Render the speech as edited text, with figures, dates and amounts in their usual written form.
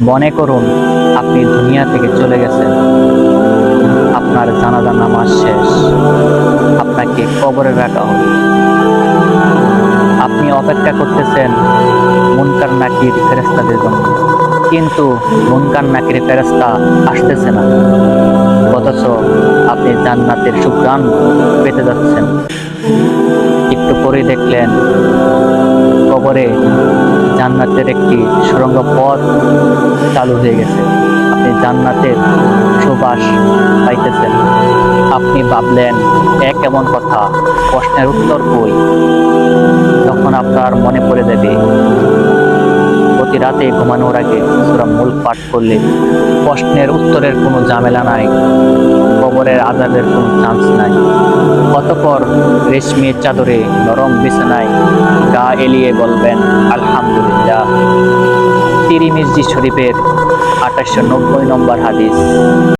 মনে করুন আপনি দুনিয়া থেকে চলে গেছেন, আপনার জানাজা নামাজ শেষ, আপনাকে কবরে রাখা হলো। আপনি অপেক্ষা করতেছেন মুনকার নাকির ফেরেশতাদের জন্য, কিন্তু মুনকার নাকির ফেরেশতা আসতেছে না। অথচ আপনি জান্নাতের সুঘ্রাণ পেতে যাচ্ছেন। একটু পরে দেখলেন কবরে জান্নাতের একটি সুড়ঙ্গ পথ চালু হয়ে গেছে। আপনি জান্নাতের সুবাস পাইতেছেন। আপনি ভাবলেন কেমন কথা, প্রশ্নের উত্তর কই? তখন আপনার মনে পড়ে যাবে প্রতি রাতে ঘুমানোর আগে সূরা মুলক পাঠ করলে প্রশ্নের উত্তরের কোনো ঝামেলা নাই, কবরের আযাবের কোনো চান্স নাই। অতঃপর রেশমের চাদরে নরম বিছানায় গা এলিয়ে বলবেন আলহামদুলিল্লাহ। তিরমিজি শরীফের 2890 নম্বর হাদিস।